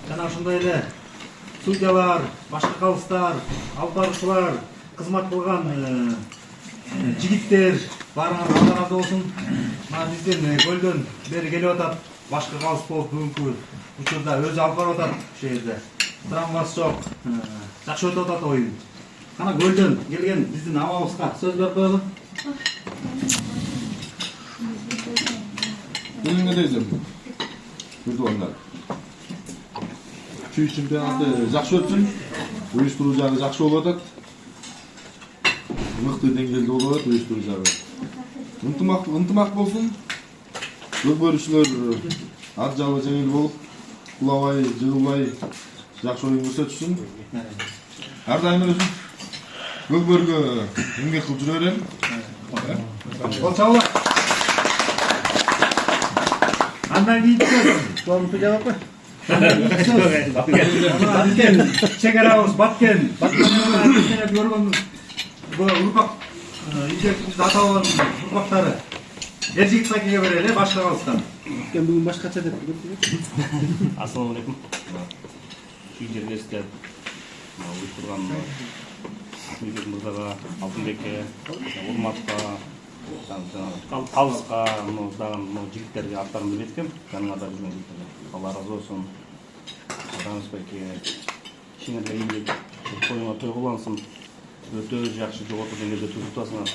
жана ошондой эле судьялар, башка калыстар, алып баруучулар, кызмат кылган жигиттер баарыңарга Алла ыраазы болсун. Мына биздин көлдөн бери келип атат. Башка калыс болуп бүгүнкү учурда өзү алып барып атат ошол жерде. Травмасы жок. Жакшы өтүп атат оюн. Кана көлдөн келген биздин амабызга сөз берип коелу. Эмне дейсиң? Күрдүңөр. Чүй чемпионаты жакшы өтсүн. Уюштуруу жагы жакшы болуп атат. Мыкты деңгээлде болуп атат уюштуруу жагы. Ынтымак болсун. Көкбөрүчүлөр ат жабы жеңил болуп, кулабай, жыгылбай жакшы оюн көрсөтүшсүн. Ар дайым эле көкбөргө эмгек кылып жүрө берем. Кол чабыла. Андан кийин жолун жабап кой. Баткен, чекарабыз Баткен. Баткен көргөн урпак, изекибизди ата бабанын урпактары. Эржигит Сакиге берели, башка калыстан. Баткен бүгүн башкача деп көрдүк. Ассаламу алейкум. Чүй жерлестер, уюштурган Мемлекет мырзага, Алтынбекке, Урматка, Калыска, жигиттерге аттарын билет экем. Жаныңарда жүргөн жигиттерге. Алла ыраазы болсун. Атаңызбекке ишиңерге ийгилик, коюңар той кылансын. Өтө жакшы жогорку деңгээлде туруп атасыңар.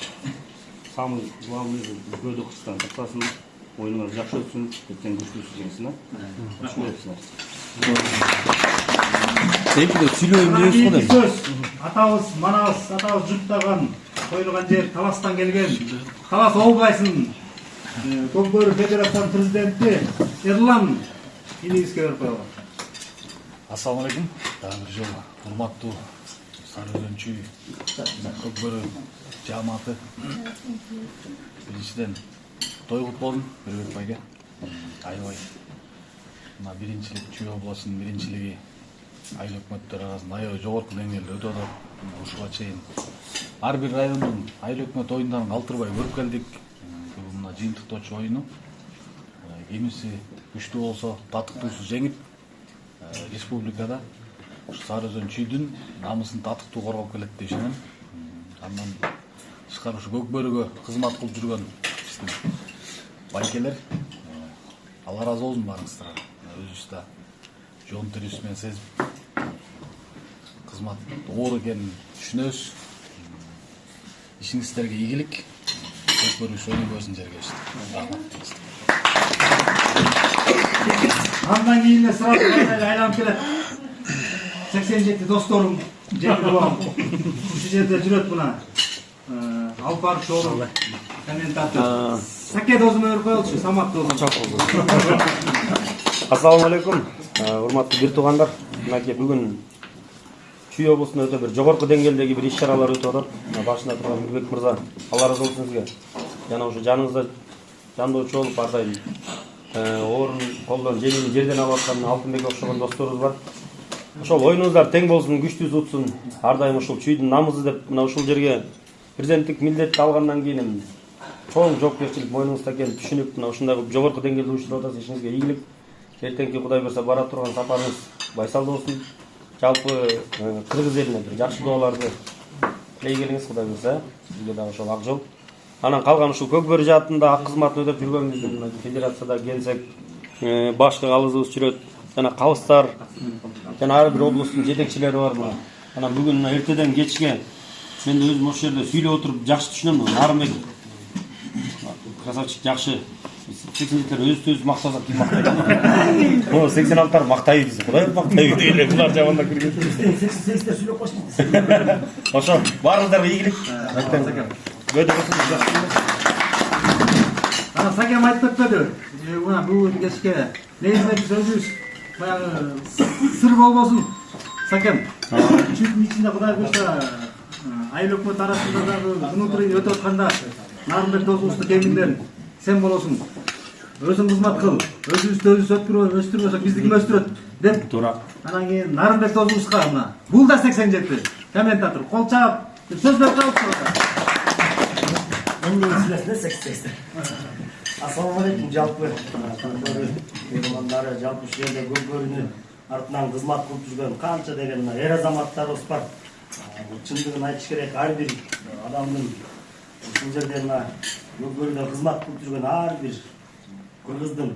Самый главный Кыргызстан сактасын, оюнуңар жакшы өтсүн, эртең күчтүүсү жеңсин, Рахмат болсун. Эки сүйлөө эмнебиз го деп. Сөз атабыз, манабыз, атабыз жуттаган, коюлган жер Таластан келген. Талас Оолбайсын Көкбөрү Федерациянын президенти Эрлан инибизге берип коелу. Ассаламу алейкум. Дагы бир жолу урматтуу Сары Өзөн чүй Көкбөрү жамааты. Биринчиден той кут болдун Бербек байга. Аябай. Мына биринчилик чүй областынын биринчилиги айыл өкмөттөр арасында аябай жогорку деңгээлде өтүп атат. Ушуга чейин ар бир райондун айыл өкмөт оюндарын калтырбай көрүп келдик. Мына жыйынтыктоочу оюну кимиси күчтүү болсо татыктуусу жеңип республикада Сары Өзөн чүйдүн намысын татыктуу коргоп келет деп ишенем. Андан тышкары ушу Көкбөрүгө кызмат кылып жүргөн биздин байкелер Алла ыраазы болсун баарыңыздарга. Өзүбүз да жон терибиз менен сезип кызмат оор экенин түшүнөбүз. Ишиңиздерге ийгилик. Көкбөрү ойнобосун жерге. Рахмат. Андан кийин эле сразу айланып келет. 87 досторум, жети бабам. Ушул жерде жүрөт мына. Алып барып жолу. Комментатор. Саке досума берип коелучу, Самат досум. Ассаламу алейкум. Урматтуу бир туугандар. Мынакей бүгүн Чүй облусунда өтө бир жогорку деңгээлдеги бир иш-чаралар өтүп атат. Башында турган Бербек мырза, Алла ыраазы болсун сизге. Жана ушу жаныңызда жандоочу болуп ар дайым орун колдон жеңил жерден алып аткан Алтынбек окшогон досторубуз бар. Ошол оюнуңуздар тең болсун, күчтүүсү утсун. Ар дайым ушул чүйдүн намызы деп мына ушул жерге президенттик милдетти алгандан кийин чоң жоопкерчилик мойнуңузда экенин түшүнүп, мына ушундай жогорку деңгээлде уюштуруп атасыз. Ишиңизге ийгилик. Эртеңки Кудай берсе бара турган сапарыңыз байсалдуу болсун. Жалпы кыргыз элине бир жакшы дуаларды тилей келиңиз, Кудай берсе. Сизге дагы ошол ак жол. Анан калган ушул Көкбөрү жаатында ак кызматын өтөп жүргөн биздин федерацияда келсек, башкы калыбыбыз жүрөт. Жана калыстар, жана ар бир облустун жетекчилери бар. Анан бүгүн эртеден кечке мен да өзүм ошол жерде сүйлөп отуруп жакшы түшүнөм. Нарынбек красавчик жакшы. 80-тер өзү мактасак ким мактайт? 86-тар мактайбы биз. Кудай мактайбы деле булар жамандап кирген. 80-тер сүйлөп кошту. Ошо баарыңыздарга ийгилик. Сакем айтып кетти. Мына бүгүн кечке негизинен биз өзүбүз баягы сыр болбосун. Сакем. Чүйдүн ичинде Кудай буйрса айыл өкмөт арасында дагы внутренний өтүп атканда Нарынбек досубузду кеминден сен болосуң. Өзүң кызмат кыл. Өзүбүздү өстүрбөсөк бизди ким өстүрөт деп. Туура. Анан кийин Нарынбек досубузга мына бул да 87 комментатор кол чаап сөз берип коюңуздар. Ассаламу алейкум. Жалпы жалпы ушул жерде Көкбөрүнү артынан кызмат кылып жүргөн канча деген эр азаматтарыбыз бар. Чындыгын айтыш керек, ар бир адамдын ушул жерде мына көкбөрүдө кызмат кылып жүргөн ар бир кыргыздын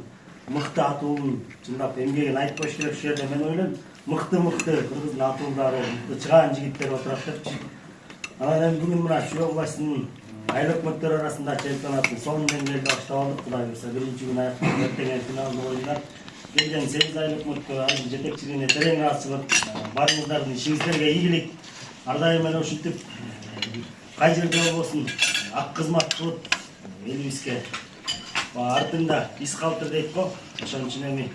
мыкты атуун чындап эмгегин айтып коюш керек. Ушул жерде мен ойлойм, мыкты кыргыздын атуулдары, мыкты чыгаан жигиттер отурат депчи. Анан эми бүгүн мына Чүй областынын айыл өкмөттөр арасында чемпионаттын сонун деңгээлде баштап алдык. Кудай буйрса биринчи күн аякталып эртең финалдык оюндар. Келген 8 айыл өкмөткө жетекчилигине терең ачылып, баарыңыздардын ишиңиздерге ийгилик. Ар дайым эле ушинтип кай жерде болбосун ак кызмат кылып элибизге артында из калтыр дейт го. Ошон үчүн эми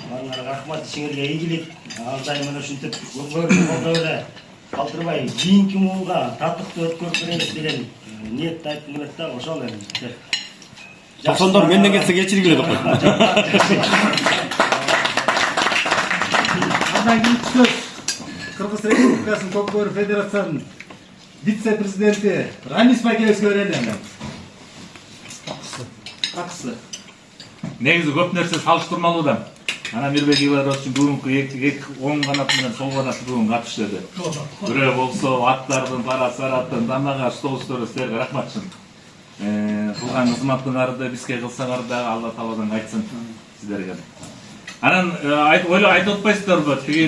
баарыңарга рахмат, ишиңерге ийгилик. Ар дайым эле ушинтип көкбөрүн колдоп эле калтырбай кийинки муунга татыктуу өткөрүп беребиз деген ниетти айтып келет да. Ошол эми Токсондор менден кетсе кечиргиле деп кой. Андан кийин сөз Кыргыз Республикасынын Көкбөрү Федерациянын вице-президенти Рамис Байкебеске берели. Акысы. Негизи көп нерсе салыштырмалуу да. Ана Мирбек Иларович бүгүнкү оң канат менен сол канат бүгүн катышты. Бирөө болсо аттардын парасараттын дамага столустары силерге рахмат чын. Кылган кызматыңарды бизге кылсаңар да Алла Тааладан кайтсын сиздерге. Анан айтып атпайсыздарбы, тиги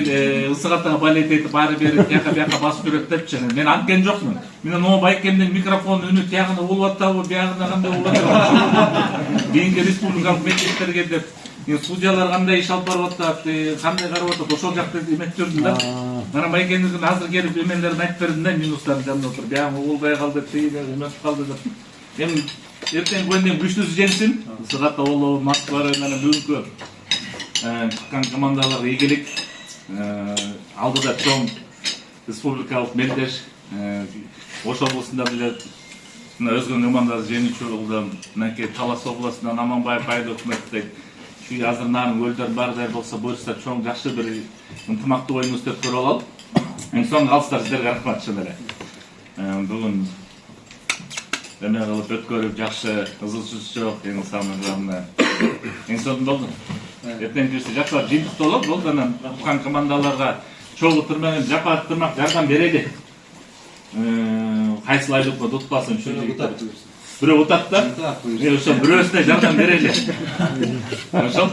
ысык атага балет этип баары бери тияка басып жүрөт депчи. Мен анткен жокмун. Менен о байкемдин микрофон үнү тиягында болуп атабы, биягында кандай болуп атабы? Кийинки республикалык мектептерге деп судьялар кандай иш алып барып атат, кандай карап атат, ошол жакты эметип жүрдүм да. Анан байкемдин азыр келип эмелерин айтып бердим да, минустардын жанында отуруп, биягы болбой калды, тиги эметип калды деп. Эми эртең күндөн күчтүүсү жеңсин. Ысык ата болобу, Москва районунан бүгүнкү чыккан командаларга ийгилик. Алдыда чоң республикалык мелдеш Ош облусунда деле өзгөн командасы жеңүүчү болду. Мынакей Талас областынан Аманбаев айыл өкмөттү чүй азырнанын көлдөр бардай болсо буюрса чоң жакшы бир ынтымактуу оюн өткөрүп алалы. Эң соңку калыстар сиздерге рахмат чын эле. Бүгүн эме кылып өткөрүп жакшы ызы-чуу жок, эң самыйганы. Эң соңунда болду. Эртең жүрсө жакшылап жыйынтыктуу болот, болду. Анан уккан командаларга чогуу тырмагын жапа тырмак жардам берели. Кайсыл айылыкка утпасын ушул жигиттер. Бирөө утат да. Ошо бирөөсүнө жардам берели. Ошол.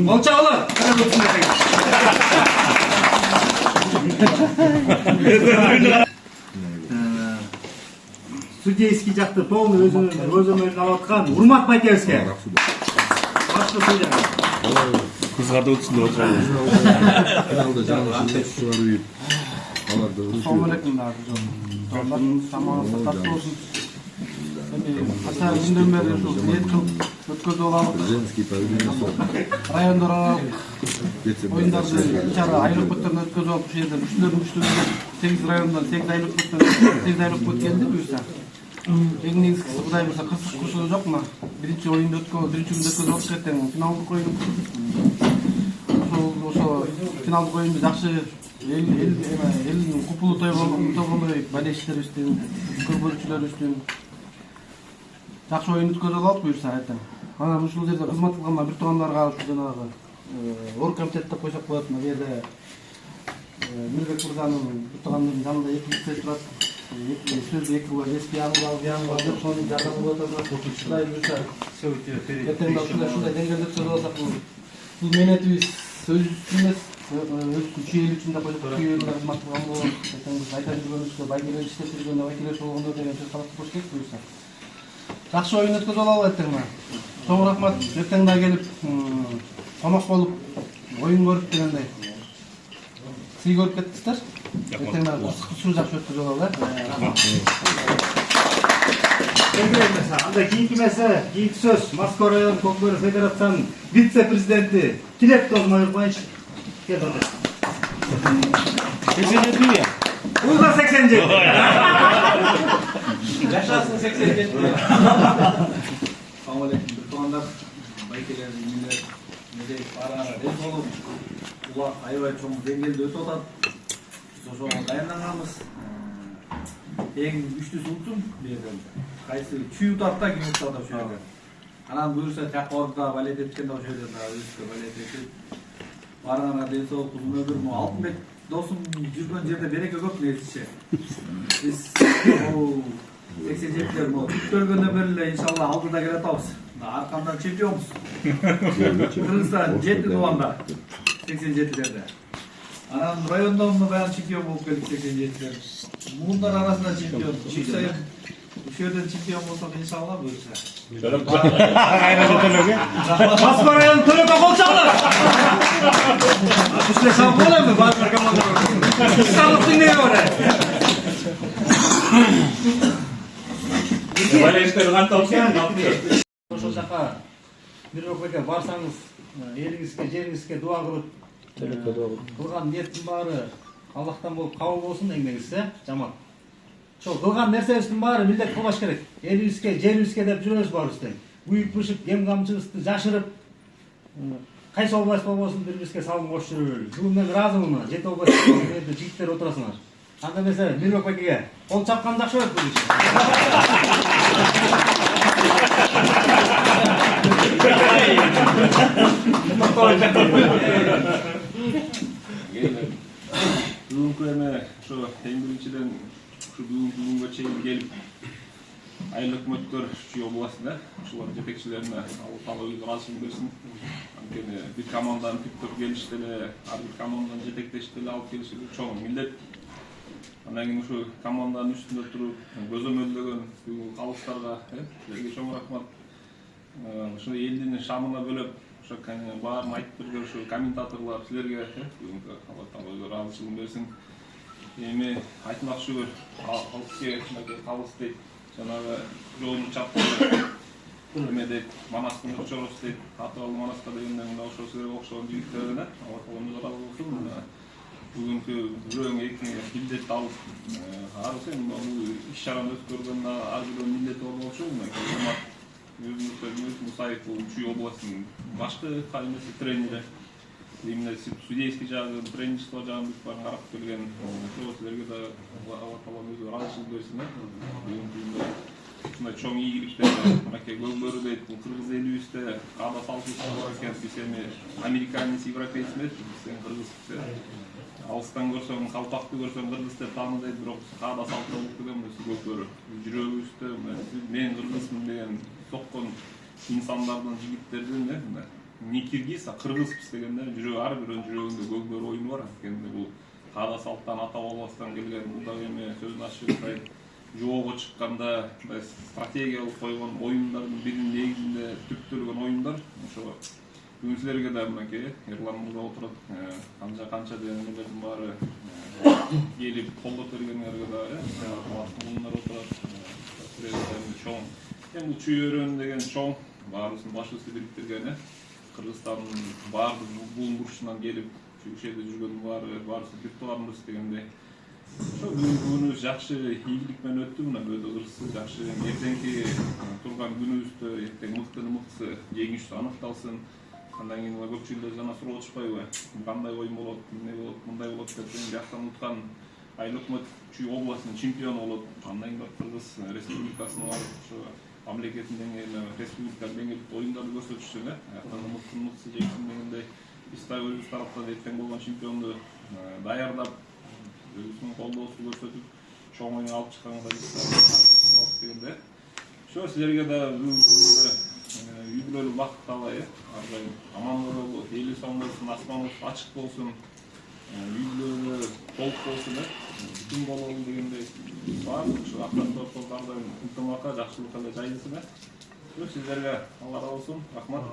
Молчагыла. Судейский жакты полный өзөмөлүн алып аткан Урмат Байкебеске. Башкы судья. Кызгарды өтсүн деп отурабыз. Финалда жаңы чыгарып Assalamu alaikum. Günden beri niyet kılıp ötközü olalım. Rayonlar oyunlarda içeri aylık bütlerine ötközü olup şu yerden üçlü 8 rayondan 8 aylık büt geldi buyursa. Eң негизгиси Кудай буйрса кырсык курсуу жок му? Биринчи оюнду биринчи күндө өткөзүп алып кетем. Финалдык оюн. Ошо финалдык оюнду жакшы элдин купулу тойгондой балетчилер үстүн, көкбөрүчүлөр үстүн жакшы оюн өткөзүп алып буйрса айтам. Анан ушул жерде кызмат кылган бир туугандарга ушу жанагы оргкомитет деп койсок болот. Мына жерде Мирбек мырзанын бир туугандын жанында 2 лицей турат. Сөзді екі бар, еске аңғал деп, соның жардамы болады. Құдай бұйырса, ертең ушундай деңгээлде сөз алсак, бул менетибиз сөз үчүн эмес, чүй эл үчүн да койсок, чүй элине кызмат кылган болот. Ертең биз айта жүргөнүбүзгө байгелер иштеп жүргөндө байгелер болгондо деген сөз калап кош керек буюрса. Жакшы оюн өткөзүп алалы эртең мына. Чоң рахмат, эртең да келип конок болуп, оюн көрүп дегендей. Сый көрүп кеттиңиздер. Эртең суу жакшы өткөзүп алалы. Анда кийинки меселе, кийинки сөз Москва району Көкбөрү Федерациянын вице-президенти Тилеп Тозмайыр коюнчу. Кел онда. 87 я. Уйга 87. Жашасын 87. Assalamu alaikum. Bir tooгандар, байкелер, эмелер, медей баарыңар эл болуп, улак аябай чоң деңгээлде өтүп атат. Ошого даянданганбыз. Эң күчтүүсү утун бул жерден. Кайсы чүй утат да, ким утат ошол жерден. Анан буюрса тияка барып да балет эткенде ошол жерден өзүбүзгө балет этип Баргана ден соолук, узун өмүр. Алтынбек досум жүргөн жерде береке көп негизичи. Биз 87-лер күттөргөндөн бери эле иншалла алдыда келе атабыз. Аркандан чемпионбуз. Кыргызстан 7 тубанда 87-лерде. Анан райондон баягы чемпион болуп келдик 87-лер. Муундар арасында чемпион. Ушерден чемпион болсок иншалла буюрса. Басма району төлөккө кол чалыңдар. Уште сау болобу баардык командалар? Саулыктын неге бар? Балештер канталсын? Ошол жака Мирбек байке барсаңыз, элиңизге, жериңизге дуа кылып, кылган ниеттин баары Аллахтан болуп кабыл болсун дегенсиз, жаман. Ошол кылган нерсебиздин баары милдет кылбаш керек. Элибизге, жерибизге деп жүрөбүз баарыбыз тең. Үйүп бышып, кем камчыбызды жашырып, кайсы область болбосун бирибизге салым кошуп жүрөбүз. Бул мен ыраазымын, 7 область жигиттер отурасыңар. Анда эмесе Мирбек байкеге кол чапкан жакшы болот бул иш. Бүгүнкү эме ошо эң биринчиден ушу бүгүнгө чейин келип айыл өкмөттөр Чүй областында ушулар жетекчилерине Алла Таала өз ыраазычылыгын берсин. Анткени бир команданы түптөп келишти эле, ар бир команданы жетектешти эле алып келиши чоң милдет. Андан кийин ушу команданын үстүндө туруп көзөмөлдөгөн калыстарга силерге чоң рахмат. Ушу элдин шамына бөлөп ошо баарын айтып берген ушу комментаторлор силерге бүгүнкү Алла Таала өз ыраазычылыгын берсин. Эми айтмакчыбыр, алыпке калыс дейт, жанагы жолун чапты эме дейт, Манастын чоросу дейт, Атыралды Манаска дегенден ошо силерге окшогон жигиттерден Алла Таала өз ыраазы болсун. Бүгүнкү бирөөң эки милдетти алып арысы бул иш-чараны өткөргөндө ар бирөөнүн милдети бар болчу. Өзүңүз Мусаев бул Чүй областынын башкы кайнысы тренери. Именно судейский жагы, тренерство жагын бүт баарын карап келген. Ошол силерге да Алла Таала өз ыраазычылыгын берсин. Бүгүнкү күндө ушундай чоң ийгиликтер, мынакей көкбөрү дейт, бул кыргыз элибизде каада салтыбызда бар экен. Биз эми американец, европеец эмес, биз кыргызбыз. Алыстан көрсөң, калпакты көрсөң кыргыз деп тааныдайт, бирок каада салтта болуп келген көкбөрү. Жүрөгүбүздө мен кыргызмын деген соккон инсандардын, жигиттердин не киргиз, а кыргызбыз дегенде жүрөгү ар бирөөнүн жүрөгүндө көкбөрү оюну бар. Анткени бул каада салттан, ата бабабыздан келген бул дагы эми сөзүн ачып жоого чыкканда стратегиялык койгон оюндардын биринин негизинде түптөлгөн оюндар. Ошо бүгүн силерге да мынакей Эрлан мырза отурат, канча дегендердин баары келип колдоп бергендерге да муундар отурат. Чоң эми бул Чүй өрөөнү деген чоң баарыбыздын башыбызды бириктирген. Кыргызстандын баардык буун бурчунан келип ушул жерде жүргөндүн баарыбыз бир тууганбыз дегендей. Ошо бүгүнүбүз жакшы ийгилик менен өттү. Мына бөөдө ырысты жакшы. Эртеңки турган күнүбүздө эртең мыктынын мыктысы жеңүүчүсү аныкталсын. Андан кийин көпчүлүк жана суроо отушпайбы? Кандай оюн болот, эмне болот, мындай болот деп жактан уткан айыл өкмөт Чүй областынын чемпиону болот. Андан кийин Кыргыз Республикасына барып ошо мамлекеттин деңгээлинде республика деңгээлдик оюндарды көрсөтүшсүн, аяктан мыктынын мыктысы жеңсин дегендей. Биз да өзүбүз тараптан эртең болгон чемпионду даярдап, өзүбүздүн колдообузду көрсөтүп, чоң оюн алып чыкканга дегенде. Ошо силерге да үй бүлөлүк бакыт каалай, ар дайым аман бололу, эли соң болсун, асманыбыз ачык болсун, үй бүлөлү толук болсун, бүтүн бололу дегендей. Баардык ушу актор ар дайым ынтымакка, жакшылыкка эле жайылсын. Силерге Алла разы болсун. Рахмат.